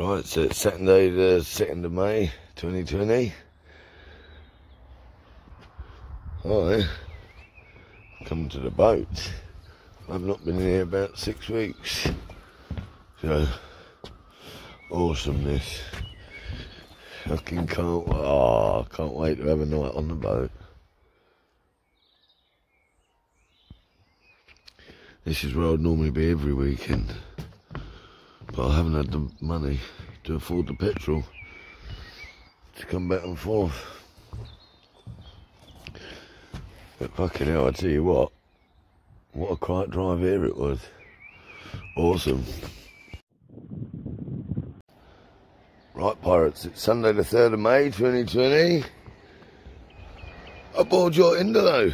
Right, so it's Saturday the 2nd of May 2020. Hi, come to the boat. I've not been here about 6 weeks. So, awesomeness. Fucking can't wait to have a night on the boat. This is where I'd normally be every weekend, but I haven't had the money to afford the petrol to come back and forth. But fucking hell, I tell you what a quiet drive here it was. Awesome. Right, pirates, it's Sunday the 3rd of May 2020. Aboard your Indolo.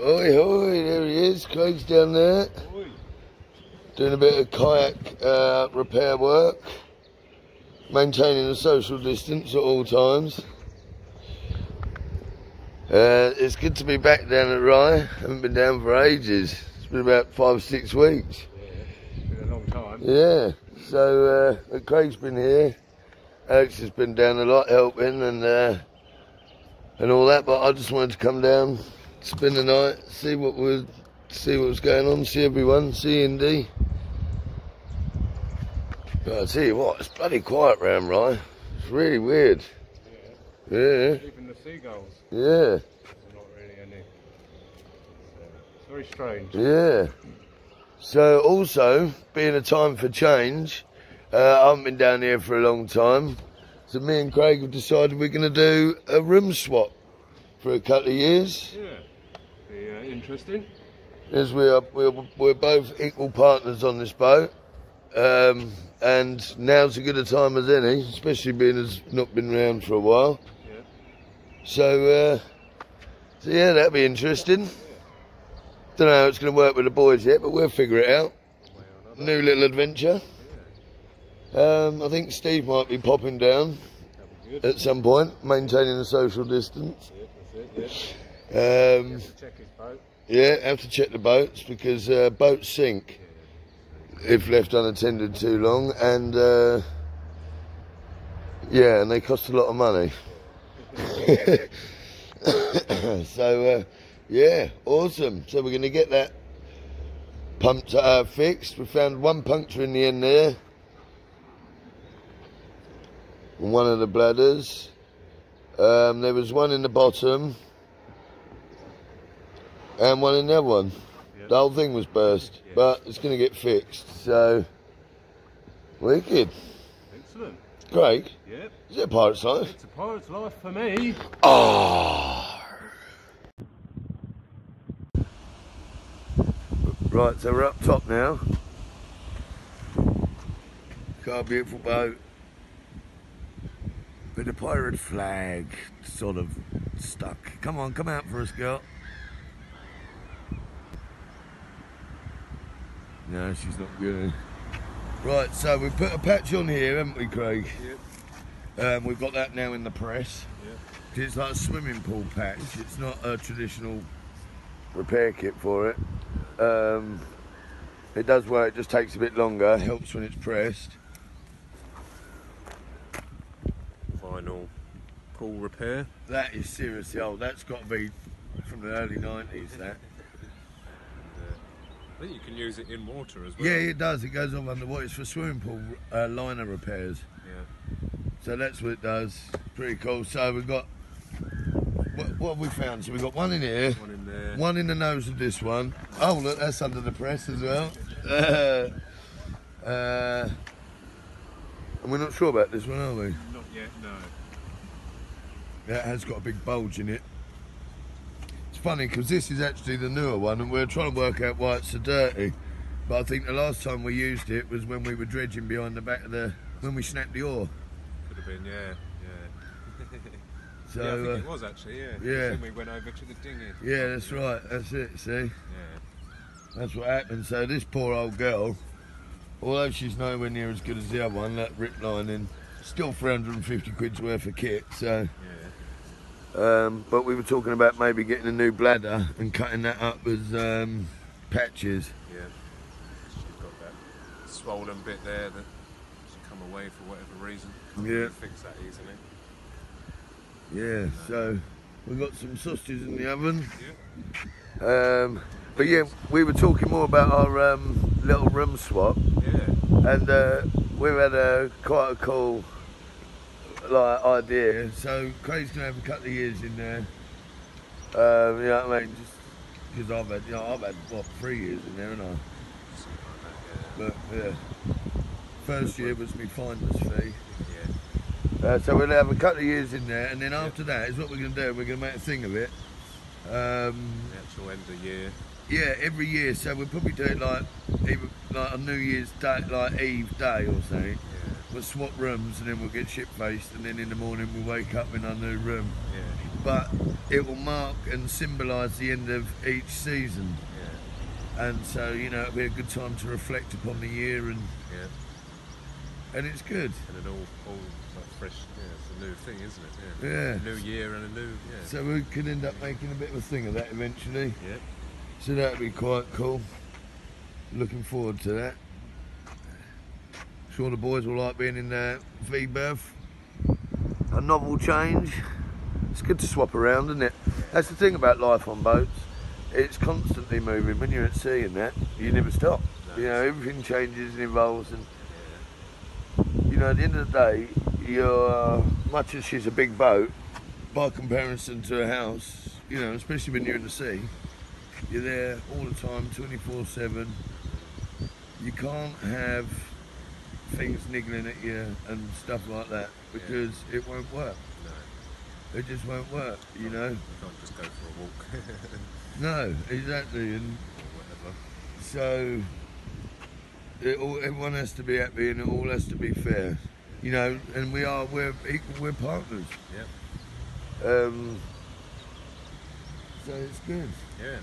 Oi, oi, there he is, Craig's down there. Oi. Doing a bit of kayak repair work, maintaining a social distance at all times. It's good to be back down at Rye. Haven't been down for ages. It's been about 5-6 weeks. Yeah, it's been a long time. Yeah, so Craig's been here. Alex has been down a lot helping and all that, but I just wanted to come down, spend the night, see what was going on, see everyone, see Indy. But I tell you what, it's bloody quiet round Rye. It's really weird. Yeah. Yeah. Even the seagulls. Yeah. There's not really any. It's very strange. Yeah. So also, being a time for change, I haven't been down here for a long time. So me and Craig have decided we're going to do a room swap for a couple of years. Yeah. Be interesting. As we're both equal partners on this boat. And now's as good a time as any, especially being as not been around for a while. Yeah. So yeah, that'll be interesting. Don't know how it's going to work with the boys yet, but we'll figure it out. New little adventure. I think Steve might be popping down at some point, maintaining a social distance. That's it, yeah. You have to check his boat. Yeah, have to check the boats because boats sink if left unattended too long, and yeah, and they cost a lot of money. So yeah, awesome. So we're going to get that pumped fixed. We found one puncture in the end there on one of the bladders. There was one in the bottom and one in the other one. Yep. The whole thing was burst, yeah. but it's going to get fixed. So wicked. Excellent. Craig, Yep. is it a pirate's life? It's a pirate's life for me. Oh. Right, so we're up top now. Got a beautiful boat. With a pirate flag sort of stuck. Come on, come out for us, girl. No, she's not good. Right, so we've put a patch on here, haven't we, Craig? Yep. We've got that now in the press. Yep. It's like a swimming pool patch. It's not a traditional repair kit for it. It does work, it just takes a bit longer. Helps when it's pressed. Final pool repair. That is seriously old. That's got to be from the early 90s, that. I think you can use it in water as well. Yeah, it does. It goes on underwater. It's for swimming pool liner repairs. Yeah. So that's what it does. Pretty cool. So we've got, what have we found? So we've got one in here. One in there. One in the nose of this one. Oh, look, that's under the press as well. And we're not sure about this one, are we? Not yet, no. That has got a big bulge in it. It's funny because this is actually the newer one and we're trying to work out why it's so dirty. But I think the last time we used it was when we were dredging behind the back of when we snapped the oar. Could have been, yeah. So, yeah, I think it was actually, yeah. Yeah. Then we went over to the dinghy. Yeah, that's right, that's it, see? Yeah. That's what happened. So this poor old girl, although she's nowhere near as good as the other one, that rip lining, still 350 quid's worth of kit, so. Yeah. But we were talking about maybe getting a new bladder and cutting that up as patches. Yeah. She's got that swollen bit there that she come away for whatever reason. Yeah. Fix that easily. Yeah, so we've got some sausages in the oven. Yeah. But yeah, we were talking more about our little room swap, Yeah. and we've had quite a cool idea. So Craig's gonna have a couple of years in there. You know what I mean? Just because I've had what 3 years in there, haven't I? Something like that, But yeah, first year was my finder's fee. yeah. So we'll have a couple of years in there, and then after that is what we're going to do. We're going to make a thing of it. The actual end of the year. Yeah, every year. So we'll probably do it like either like on New Year's Day, like Eve Day or something. Yeah. We'll swap rooms, and then we'll get shit faced, and then in the morning we'll wake up in our new room. Yeah. But it will mark and symbolise the end of each season. Yeah. And so, you know, it'll be a good time to reflect upon the year, and it's good. And then all like fresh. Yeah, it's a new thing, isn't it? Yeah. New year and a new. Yeah. So we could end up making a bit of a thing of that eventually. Yeah. So that'd be quite cool. Looking forward to that. Sure the boys will like being in the V-berth. A novel change. It's good to swap around, isn't it? That's the thing about life on boats. It's constantly moving. When you're at sea and that, you never stop. You know, everything changes and evolves, and you know, at the end of the day, you're much as she's a big boat, by comparison to a house, you know, especially when you're in the sea, you're there all the time, 24/7. You can't have things niggling at you and stuff like that, because it won't work. No. It just won't work, you know. You can't just go for a walk. No, exactly, and Or whatever. so everyone has to be happy, and it all has to be fair, you know. And we're equal, we're partners. Yeah. So it's good, Yeah.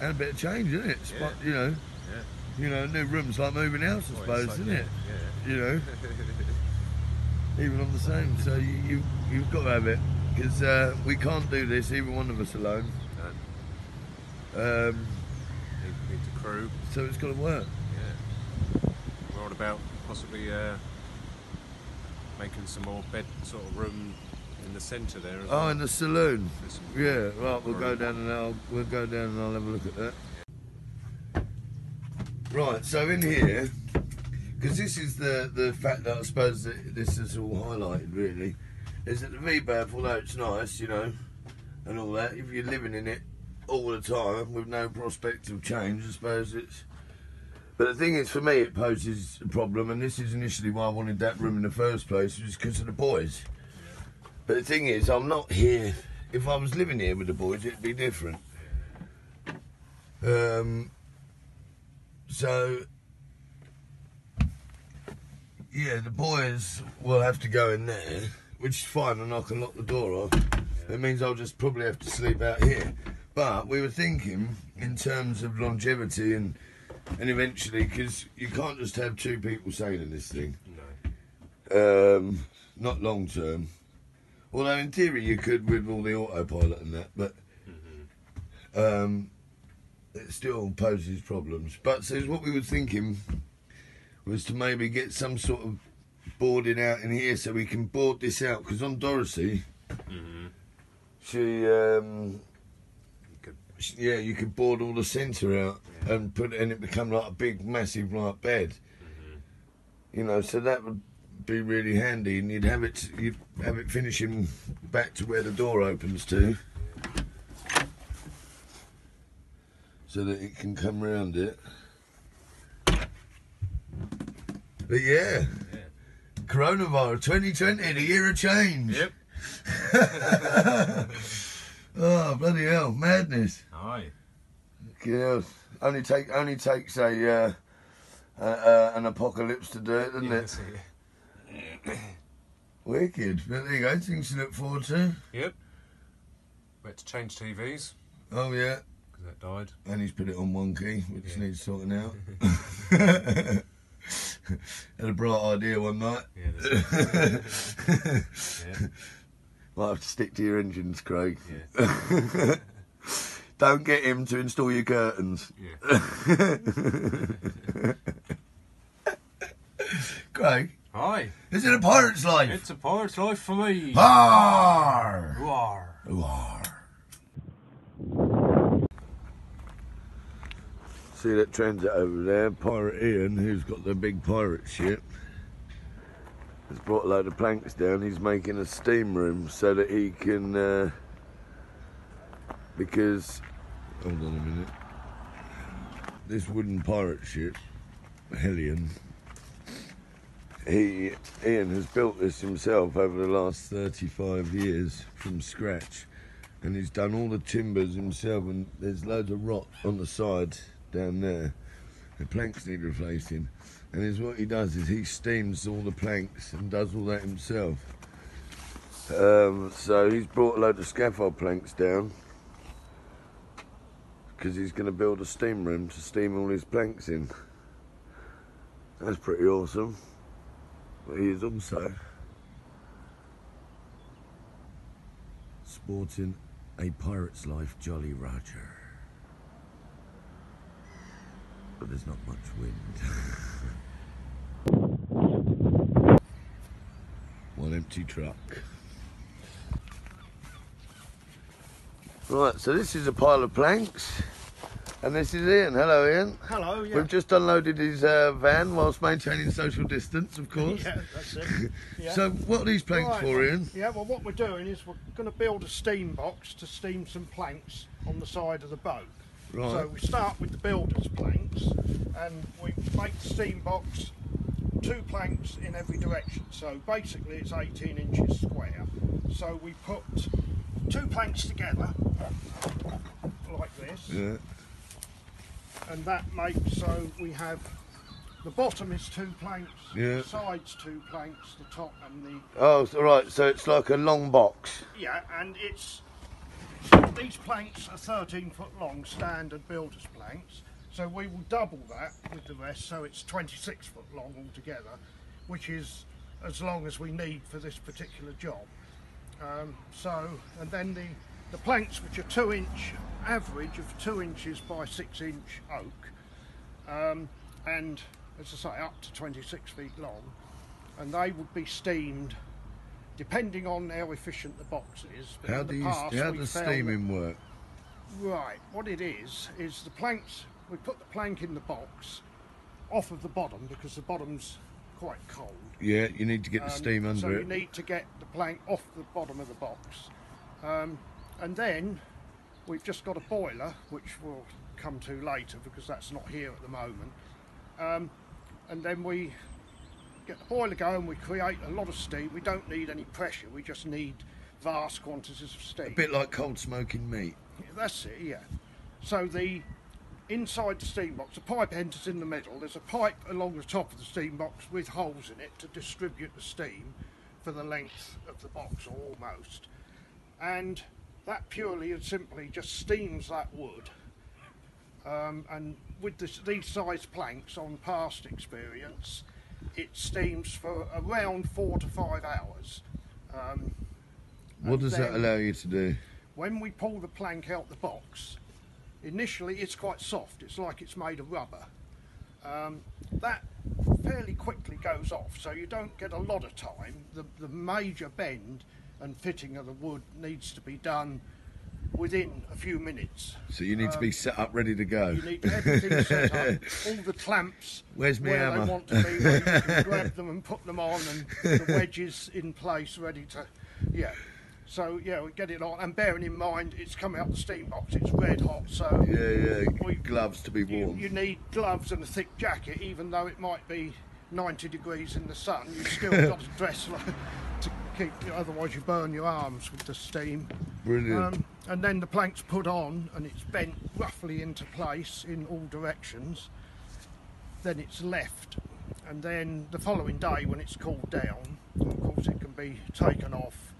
and a bit of change, isn't it? Yeah. You know, Yeah. you know, new rooms like moving house, I Well, suppose, it's like- isn't it? Yeah. You know, even on the same. So you've got to have it, because we can't do this, either one of us alone. No. Need to crew. So it's got to work. Yeah. We're on about possibly making some more bed sort of room in the centre there. As Oh, well. in the saloon. There's some Yeah, right. We'll room. go down and I'll have a look at that. Right. So in here, because this is the fact that I suppose that this is all highlighted really, is that the V-berth, although it's nice, you know, and all that, if you're living in it all the time with no prospect of change, I suppose it's. But the thing is, for me, it poses a problem, and this is initially why I wanted that room in the first place, was because of the boys. But the thing is, I'm not here. If I was living here with the boys, it'd be different. So, yeah, the boys will have to go in there, which is fine, and I can lock the door off. It means I'll just probably have to sleep out here. But we were thinking in terms of longevity and eventually, because you can't just have two people sailing this thing. No. Not long term. Although in theory you could with all the autopilot and that, but it still poses problems. But so what we were thinking was to maybe get some sort of boarding out in here so we can board this out, because on Dorothy, you could board all the centre out and it become like a big massive like bed. You know, so that would be really handy, and you'd have it finishing back to where the door opens to, so that it can come round it. But yeah. Coronavirus 2020, the year of change. Yep. Oh bloody hell, madness. Aye. You know, only takes an apocalypse to do it, doesn't it? Wicked. But there you go, things to look forward to. Yep. We had to change TVs Oh yeah. because that died. And he's put it on one key, which needs sorting out. Had a bright idea one night. Yeah. Yeah. Might have to stick to your engines, Craig. Yeah. Don't get him to install your curtains. Yeah. Craig, Hi. Is it a pirate's life? It's a pirate's life for me. Arr! Roar. Arr! See that transit over there? Pirate Ian, who's got the big pirate ship, has brought a load of planks down. He's making a steam room so that he can, because, hold on a minute, this wooden pirate ship, Hellion, Ian has built this himself over the last 35 years from scratch, and he's done all the timbers himself, and there's loads of rot on the side down there. The planks need replacing, and what he does is he steams all the planks and does all that himself. So he's brought a load of scaffold planks down because he's going to build a steam room to steam all his planks in. That's pretty awesome. But he is also sporting a pirate's life Jolly Roger. But there's not much wind. One empty truck. Right, so this is a pile of planks, and this is Ian. Hello, Ian. Hello, yeah. We've just unloaded his van whilst maintaining social distance, of course. Yeah, that's it. Yeah. So what are these planks for, Ian? Yeah, well, what we're doing is we're going to build a steam box to steam some planks on the side of the boat. Right. So we start with the builder's planks, and we make the steam box 2 planks in every direction. So basically it's 18 inches square. So we put 2 planks together, like this. Yeah. And that makes, so we have, the bottom is 2 planks, Yeah. the sides 2 planks, the top and the... Oh, so, right, so it's like a long box. Yeah, and it's, these planks are 13 foot long, standard builder's planks, so we will double that with the rest, so it's 26 foot long altogether, which is as long as we need for this particular job. And then the planks, which are 2 inch, average of 2 inches by 6 inch oak, and as I say, up to 26 feet long, and they would be steamed depending on how efficient the box is. But How does steaming work? Right, what it is the planks, we put the plank in the box off of the bottom because the bottom's quite cold. Yeah, you need to get the steam under so it. you need to get the plank off the bottom of the box. And then we've just got a boiler, which we'll come to later because that's not here at the moment. And then we get the boiler going, we create a lot of steam. We don't need any pressure, we just need vast quantities of steam. A bit like cold smoking meat. Yeah, that's it, yeah. So inside the steam box, the pipe enters in the middle. There's a pipe along the top of the steam box with holes in it to distribute the steam for the length of the box, or almost. And that purely and simply just steams that wood. And with these size planks, on past experience, it steams for around 4 to 5 hours. What does that allow you to do? When we pull the plank out the box, initially it's quite soft, it's like it's made of rubber. That fairly quickly goes off, so you don't get a lot of time. The major bend and fitting of the wood needs to be done within a few minutes. So you need to be set up, ready to go. You need everything set up, all the clamps Where's my where hammer? they want to be, where you can grab them and put them on, and the wedges in place, ready to, yeah. So yeah, we get it on, and bearing in mind it's coming out the steam box, it's red hot, so yeah, gloves to be worn. You need gloves and a thick jacket, even though it might be 90 degrees in the sun. You've still got to dress like, to keep, otherwise you burn your arms with the steam. Brilliant. And then the plank's put on and it's bent roughly into place in all directions. Then it's left, and then the following day when it's cooled down, of course it can be taken off,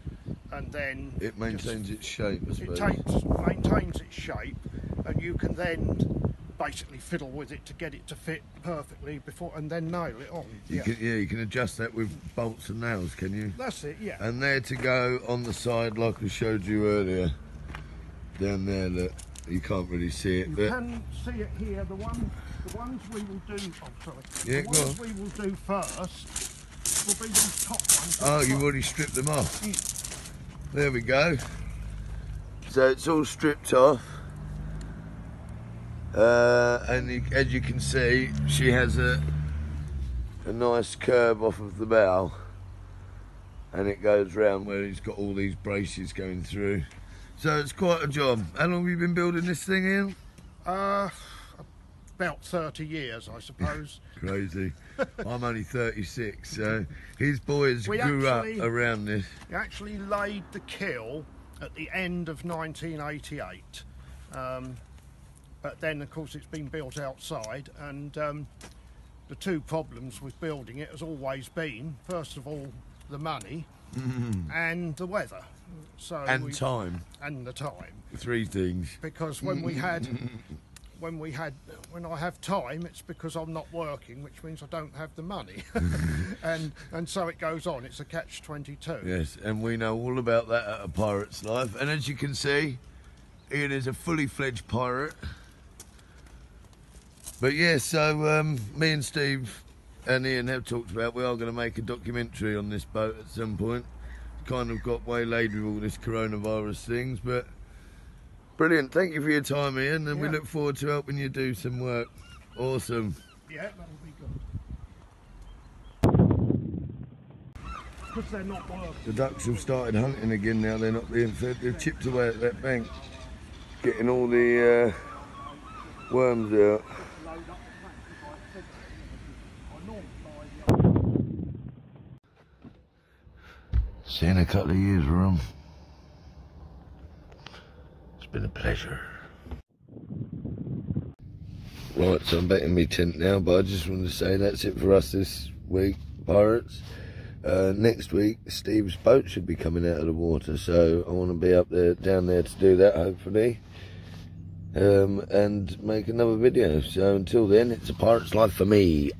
and then it maintains its shape, I suppose. It maintains its shape, and you can then basically fiddle with it to get it to fit perfectly before, and then nail it on. You can adjust that with bolts and nails, can you? That's it, yeah. And they're to go on the side like I showed you earlier, down there. That you can't really see it, You but can see it here. The ones we will do. Oh, sorry. Yeah, The go ones on. we will do first will be these top ones. Oh, you've already stripped them off. There we go. So it's all stripped off. And as you can see, she has a nice curve off of the bow. And it goes round where he's got all these braces going through. So it's quite a job. How long have you been building this thing, Ian? About 30 years, I suppose. Crazy. I'm only 36, so his boys grew up around this. We actually laid the keel at the end of 1988. But then, of course, it's been built outside, and the two problems with building it has always been, first of all, the money and the weather. So time. And the time. Three things. Because when I have time, it's because I'm not working, which means I don't have the money. and so it goes on. It's a catch-22. Yes, and we know all about that at A Pirate's Life. And as you can see, Ian is a fully fledged pirate. But yeah, so me and Steve and Ian have talked about we are going to make a documentary on this boat at some point. Kind of got waylaid with all this coronavirus things, but brilliant. Thank you for your time, Ian, and we look forward to helping you do some work. Awesome. Yeah, that'll be good. Because they're not working. The ducks have started hunting again now. They're not being fed. They've chipped away at that bank, getting all the worms out. See you in a couple of years, Ron. It's been a pleasure. Right, so I'm back in my tent now, but I just wanted to say that's it for us this week, pirates. Next week, Steve's boat should be coming out of the water, so I want to be up there, down there to do that, hopefully. And make another video. So until then, it's A Pirate's Life for me.